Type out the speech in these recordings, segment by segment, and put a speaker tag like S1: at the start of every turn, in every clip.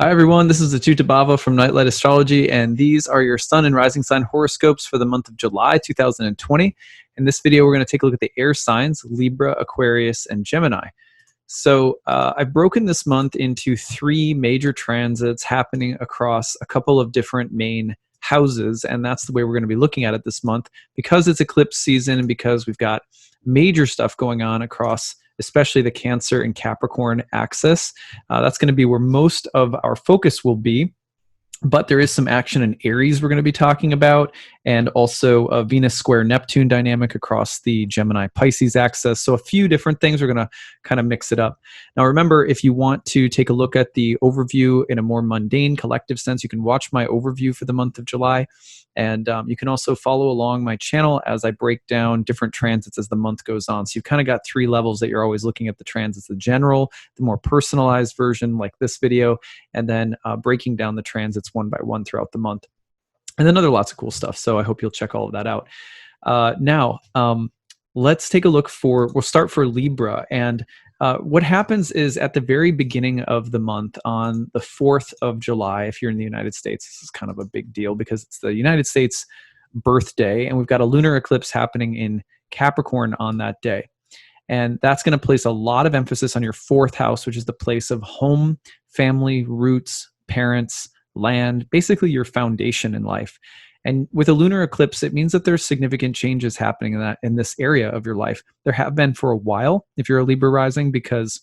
S1: Hi, everyone. This is acyuta-bhava from Nightlight Astrology, and these are your sun and rising sign horoscopes for the month of July 2020. In this video, we're going to take a look at the air signs, Libra, Aquarius, and Gemini. So I've broken this month into three major transits happening across a couple of different main houses, and that's the way we're going to be looking at it this month because it's eclipse season and because we've got major stuff going on across especially the Cancer and Capricorn axis. That's going to be where most of our focus will be. But there is some action in Aries we're going to be talking about, and also a Venus square Neptune dynamic across the Gemini Pisces axis. So a few different things. We're going to kind of mix it up. Now remember, if you want to take a look at the overview in a more mundane collective sense, you can watch my overview for the month of July. And you can also follow along my channel as I break down different transits as the month goes on. So you've kind of got three levels that you're always looking at the transits: the general, the more personalized version like this video, and then breaking down the transits one by one throughout the month. And then lots of cool stuff. So I hope you'll check all of that out. Now, let's take a look we'll start for Libra. And what happens is at the very beginning of the month, on the 4th of July, if you're in the United States, this is kind of a big deal because it's the United States birthday, and we've got a lunar eclipse happening in Capricorn on that day. And that's going to place a lot of emphasis on your fourth house, which is the place of home, family, roots, parents, land, basically your foundation in life. And with a lunar eclipse, it means that there's significant changes happening in this area of your life. There have been for a while, if you're a Libra rising, because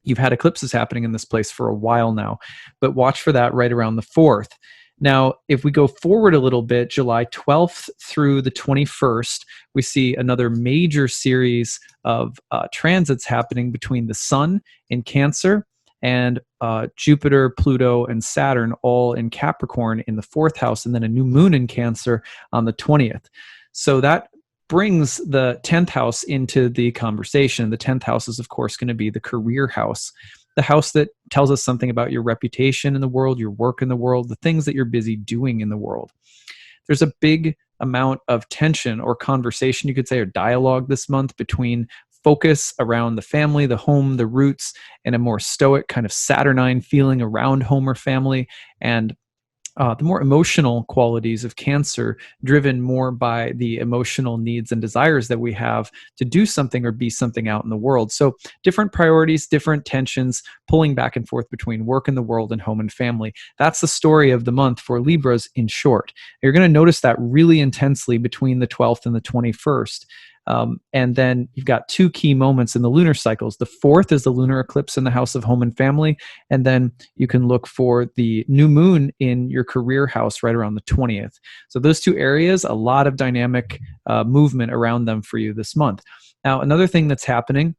S1: you've had eclipses happening in this place for a while now. But watch for that right around the 4th. Now, if we go forward a little bit, July 12th through the 21st, we see another major series of transits happening between the Sun in Cancer and Jupiter, Pluto, and Saturn all in Capricorn in the 4th house, and then a new moon in Cancer on the 20th. So that brings the 10th house into the conversation. The 10th house is, of course, going to be the career house, the house that tells us something about your reputation in the world, your work in the world, the things that you're busy doing in the world. There's a big amount of tension or conversation, you could say, or dialogue this month between focus around the family, the home, the roots, and a more stoic kind of Saturnine feeling around home or family, and the more emotional qualities of Cancer, driven more by the emotional needs and desires that we have to do something or be something out in the world. So different priorities, different tensions, pulling back and forth between work in the world and home and family. That's the story of the month for Libras in short. You're going to notice that really intensely between the 12th and the 21st. And then you've got two key moments in the lunar cycles. The 4th is the lunar eclipse in the house of home and family. And then you can look for the new moon in your career house right around the 20th. So those two areas, a lot of dynamic movement around them for you this month. Now, another thing that's happening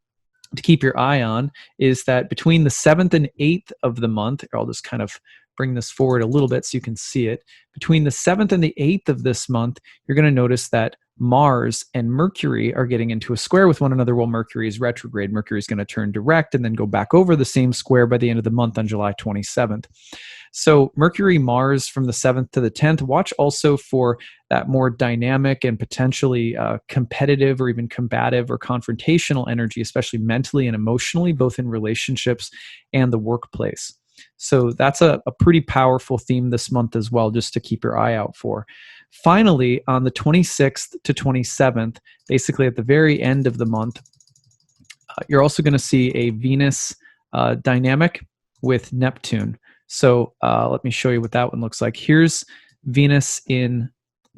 S1: to keep your eye on is that between the 7th and 8th of the month, I'll just kind of bring this forward a little bit so you can see it. Between the 7th and the 8th of this month, you're going to notice that Mars and Mercury are getting into a square with one another while Mercury is retrograde. Mercury is going to turn direct and then go back over the same square by the end of the month on July 27th. So Mercury, Mars from the 7th to the 10th. Watch also for that more dynamic and potentially competitive or even combative or confrontational energy, especially mentally and emotionally, both in relationships and the workplace. So that's a pretty powerful theme this month as well, just to keep your eye out for. Finally, on the 26th to 27th, basically at the very end of the month, you're also going to see a Venus dynamic with Neptune. So let me show you what that one looks like. Here's Venus in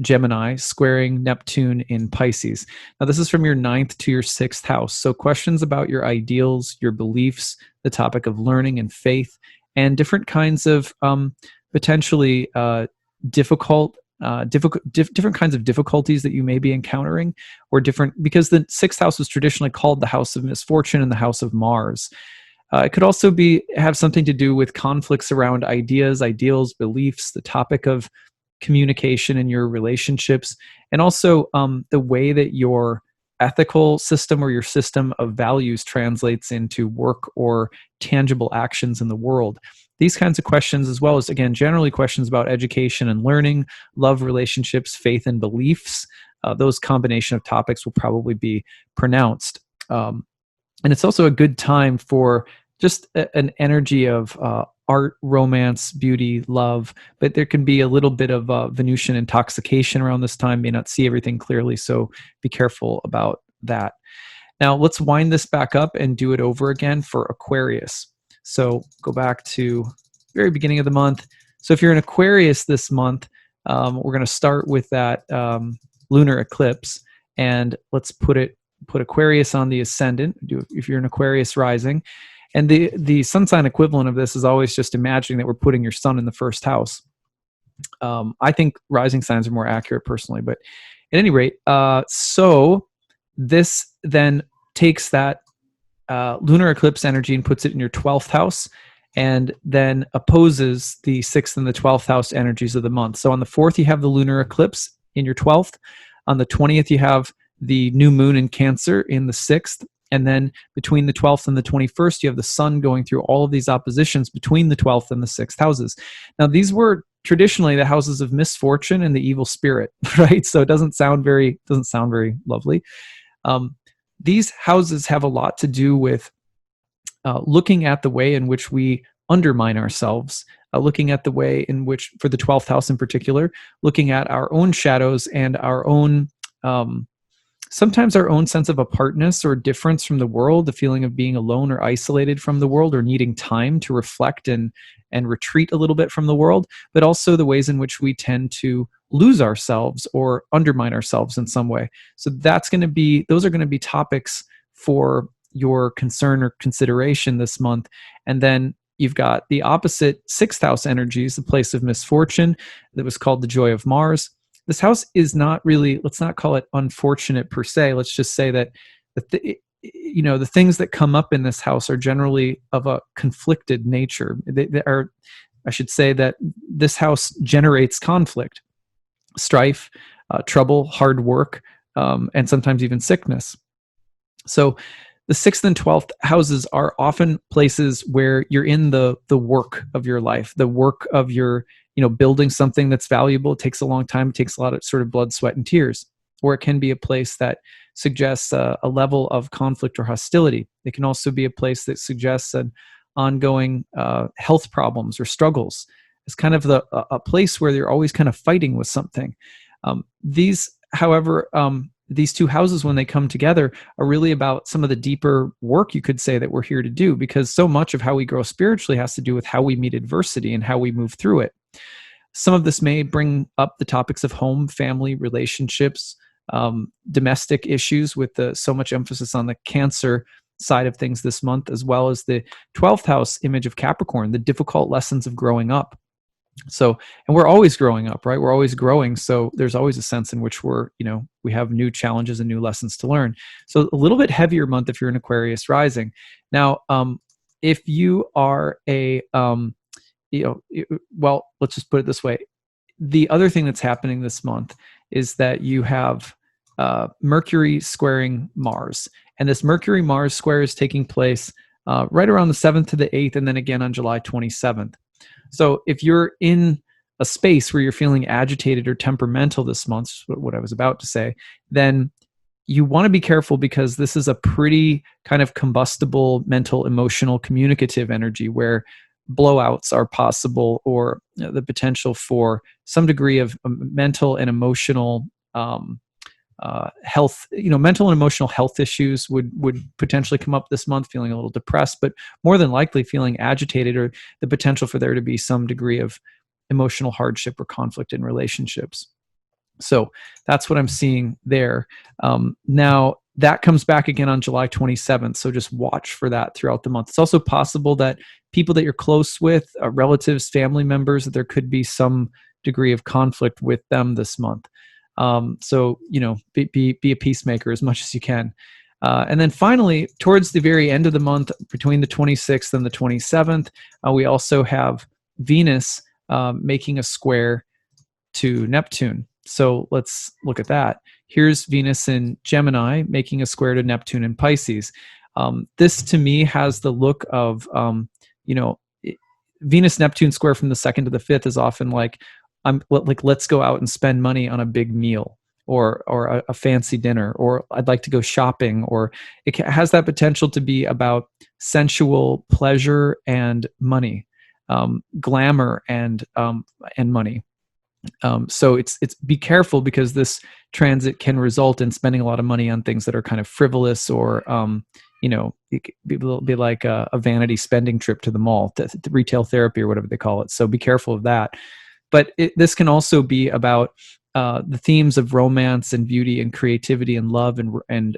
S1: Gemini squaring Neptune in Pisces. Now, this is from your 9th to your 6th house. So questions about your ideals, your beliefs, the topic of learning and faith, and different kinds of potentially different kinds of difficulties that you may be encountering, or different, because the 6th house was traditionally called the house of misfortune and the house of Mars. It could also have something to do with conflicts around ideas, ideals, beliefs, the topic of communication in your relationships, and also the way that your ethical system or your system of values translates into work or tangible actions in the world. These kinds of questions, as well as, again, generally questions about education and learning, love, relationships, faith, and beliefs, those combination of topics will probably be pronounced. And it's also a good time for just an energy of art, romance, beauty, love, but there can be a little bit of Venusian intoxication around this time, may not see everything clearly, so be careful about that. Now let's wind this back up and do it over again for Aquarius. So go back to very beginning of the month. So if you're in Aquarius this month, we're going to start with that lunar eclipse, and let's put Aquarius on the ascendant. If you're an Aquarius rising, and the sun sign equivalent of this is always just imagining that we're putting your sun in the first house. I think rising signs are more accurate personally, but at any rate, so this then takes that lunar eclipse energy and puts it in your 12th house, and then opposes the 6th and the 12th house energies of the month. So on the 4th, you have the lunar eclipse in your 12th. On the 20th, you have the new moon in Cancer in the 6th. And then between the 12th and the 21st, you have the sun going through all of these oppositions between the 12th and the 6th houses. Now, these were traditionally the houses of misfortune and the evil spirit, right? So it doesn't sound very lovely. These houses have a lot to do with looking at the way in which we undermine ourselves, looking at the way in which, for the 12th house in particular, looking at our own shadows and our own, sometimes our own sense of apartness or difference from the world, the feeling of being alone or isolated from the world, or needing time to reflect and retreat a little bit from the world, but also the ways in which we tend to lose ourselves or undermine ourselves in some way. So those are going to be topics for your concern or consideration this month. And then you've got the opposite 6th house energies, the place of misfortune, that was called the joy of Mars. This house is not really, let's not call it unfortunate per se. Let's just say that the things that come up in this house are generally of a conflicted nature. I should say that this house generates conflict, strife, trouble, hard work, and sometimes even sickness. So the 6th and 12th houses are often places where you're in the work of your life, the work of your, building something that's valuable. It takes a long time. It takes a lot of sort of blood, sweat, and tears. Or it can be a place that suggests a level of conflict or hostility. It can also be a place that suggests an ongoing health problems or struggles. It's kind of a place where you're always kind of fighting with something. These two houses, when they come together, are really about some of the deeper work, you could say, that we're here to do, because so much of how we grow spiritually has to do with how we meet adversity and how we move through it. Some of this may bring up the topics of home, family, relationships, domestic issues, with so much emphasis on the Cancer side of things this month, as well as the 12th house image of Capricorn, the difficult lessons of growing up. So, and we're always growing up, right? We're always growing. So there's always a sense in which we have new challenges and new lessons to learn. So a little bit heavier month if you're an Aquarius rising. Now, if you are let's just put it this way. The other thing that's happening this month is that you have Mercury squaring Mars. And this Mercury-Mars square is taking place right around the 7th to the 8th, and then again on July 27th. So if you're in a space where you're feeling agitated or temperamental this month, what I was about to say, then you want to be careful, because this is a pretty kind of combustible, mental, emotional, communicative energy where blowouts are possible, or the potential for some degree of mental and emotional health, mental and emotional health issues would potentially come up this month, feeling a little depressed, but more than likely feeling agitated, or the potential for there to be some degree of emotional hardship or conflict in relationships. So that's what I'm seeing there. Now that comes back again on July 27th. So just watch for that throughout the month. It's also possible that people that you're close with, relatives, family members, that there could be some degree of conflict with them this month. So, be a peacemaker as much as you can. And then finally, towards the very end of the month, between the 26th and the 27th, we also have Venus making a square to Neptune. So let's look at that. Here's Venus in Gemini making a square to Neptune in Pisces. This to me has the look of, Venus-Neptune square from the 2nd to the 5th is often like, let's go out and spend money on a big meal, or a fancy dinner, or I'd like to go shopping, or it has that potential to be about sensual pleasure and money. glamour and money. So it's be careful, because this transit can result in spending a lot of money on things that are kind of frivolous, or it could be like a vanity spending trip to the mall, to retail therapy or whatever they call it. So be careful of that. But this can also be about the themes of romance and beauty and creativity and love, and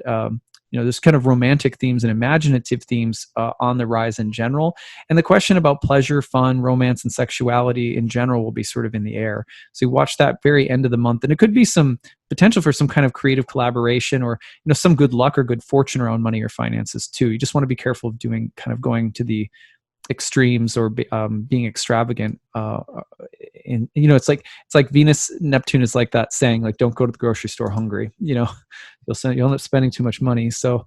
S1: there's kind of romantic themes and imaginative themes on the rise in general. And the question about pleasure, fun, romance, and sexuality in general will be sort of in the air. So you watch that very end of the month, and it could be some potential for some kind of creative collaboration, or some good luck or good fortune around money or finances too. You just want to be careful of going to the extremes, or being extravagant. It's like Venus Neptune is like that saying, like, don't go to the grocery store hungry. You'll end up spending too much money. So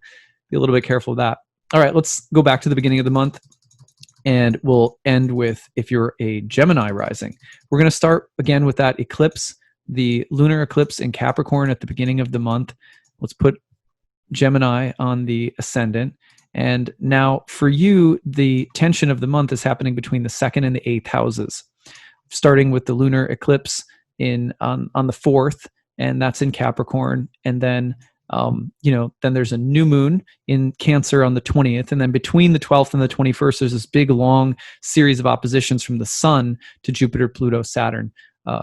S1: be a little bit careful of that. All right, let's go back to the beginning of the month, and we'll end with, if you're a Gemini rising. We're going to start again with that eclipse, the lunar eclipse in Capricorn at the beginning of the month. Let's put Gemini on the ascendant. And now for you, the tension of the month is happening between the 2nd and the 8th houses, starting with the lunar eclipse on the 4th, and that's in Capricorn. And then, then there's a new moon in Cancer on the 20th. And then between the 12th and the 21st, there's this big, long series of oppositions from the Sun to Jupiter, Pluto, Saturn.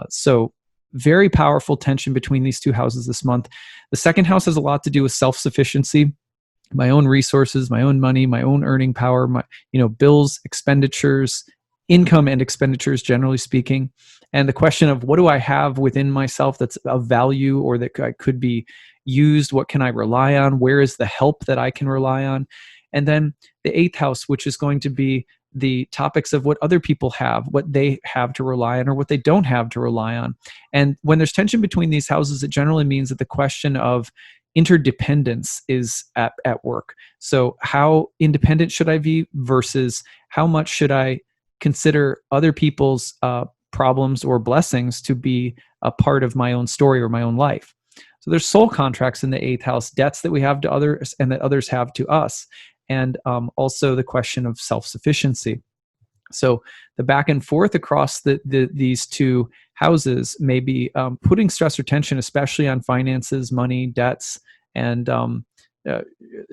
S1: So very powerful tension between these two houses this month. The second house has a lot to do with self-sufficiency, my own resources, my own money, my own earning power, my bills, expenditures, income and expenditures, generally speaking. And the question of, what do I have within myself that's of value, or that could be used? What can I rely on? Where is the help that I can rely on? And then the 8th house, which is going to be the topics of what other people have, what they have to rely on, or what they don't have to rely on. And when there's tension between these houses, it generally means that the question of interdependence is at work. So how independent should I be, versus how much should I consider other people's problems or blessings to be a part of my own story or my own life? So there's soul contracts in the 8th house, debts that we have to others and that others have to us. And also the question of self-sufficiency. So the back and forth across these two houses may be putting stress or tension, especially on finances, money, debts, and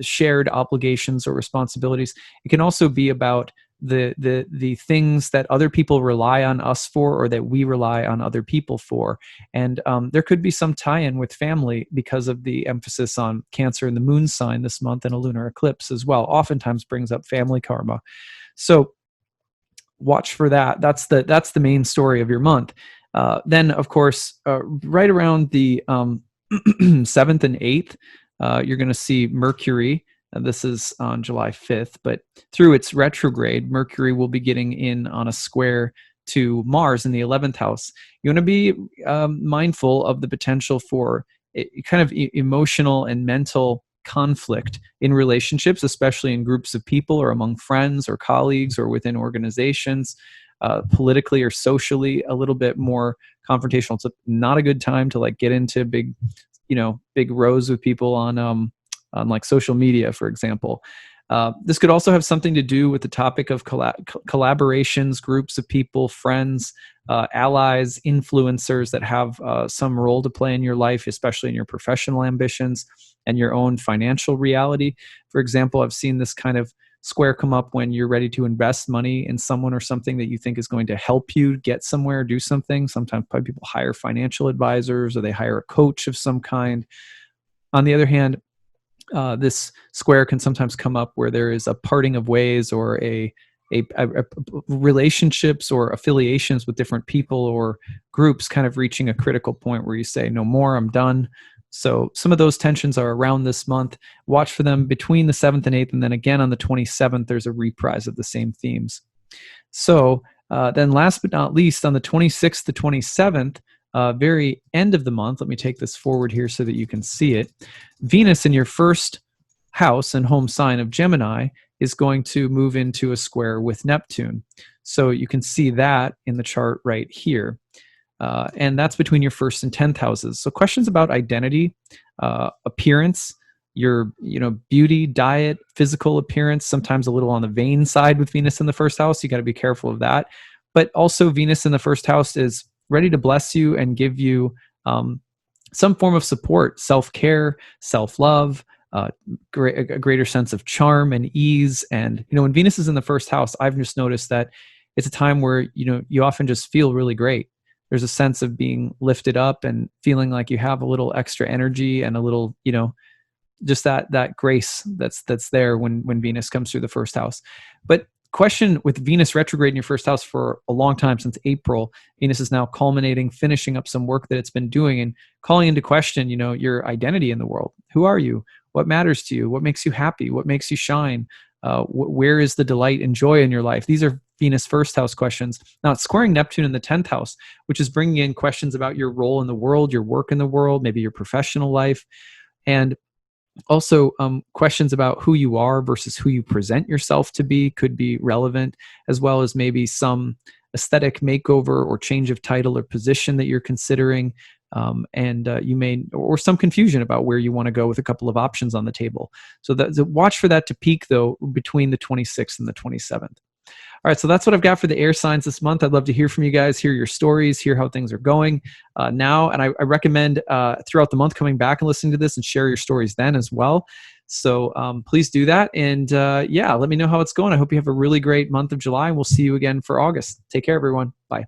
S1: shared obligations or responsibilities. It can also be about the things that other people rely on us for, or that we rely on other people for. And there could be some tie-in with family because of the emphasis on Cancer and the moon sign this month, and a lunar eclipse as well oftentimes brings up family karma. So watch for that. That's the main story of your month. Then, of course, right around the 7th and 8th, you're going to see Mercury. This is on July 5th, but through its retrograde, Mercury will be getting in on a square to Mars in the 11th house. You want to be mindful of the potential for kind of emotional and mental conflict in relationships, especially in groups of people, or among friends or colleagues, or within organizations, politically or socially, a little bit more confrontational. It's not a good time to get into big rows with people on like social media, for example. This could also have something to do with the topic of collaborations, groups of people, friends, allies, influencers that have some role to play in your life, especially in your professional ambitions and your own financial reality. For example, I've seen this kind of square come up when you're ready to invest money in someone or something that you think is going to help you get somewhere, do something. Sometimes people hire financial advisors, or they hire a coach of some kind. On the other hand, this square can sometimes come up where there is a parting of ways, or a relationships or affiliations with different people or groups kind of reaching a critical point where you say, no more, I'm done. So some of those tensions are around this month. Watch for them between the 7th and 8th, and then again on the 27th, there's a reprise of the same themes. So then last but not least, on the 26th to 27th, very end of the month, let me take this forward here so that you can see it. Venus in your first house and home sign of Gemini is going to move into a square with Neptune. So you can see that in the chart right here. And that's between your first and 10th houses. So questions about identity, appearance, your beauty, diet, physical appearance, sometimes a little on the vain side with Venus in the first house. You got to be careful of that. But also Venus in the first house is ready to bless you and give you some form of support, self-care, self-love, a greater sense of charm and ease. And when Venus is in the first house, I've just noticed that it's a time where you often just feel really great. There's a sense of being lifted up and feeling like you have a little extra energy and a little just that grace that's there when Venus comes through the first house. But question, with Venus retrograde in your first house for a long time, since April, Venus is now culminating, finishing up some work that it's been doing and calling into question, your identity in the world. Who are you? What matters to you? What makes you happy? What makes you shine? Where is the delight and joy in your life? These are Venus first house questions. Now it's squaring Neptune in the 10th house, which is bringing in questions about your role in the world, your work in the world, maybe your professional life, and also questions about who you are versus who you present yourself to be could be relevant, as well as maybe some aesthetic makeover or change of title or position that you're considering. You may, or some confusion about where you want to go with a couple of options on the table. So watch for that to peak though between the 26th and the 27th. All right, so that's what I've got for the air signs this month. I'd love to hear from you guys, hear your stories, hear how things are going now. And I recommend throughout the month coming back and listening to this and share your stories then as well. So please do that. And yeah, let me know how it's going. I hope you have a really great month of July, and we'll see you again for August. Take care, everyone. Bye.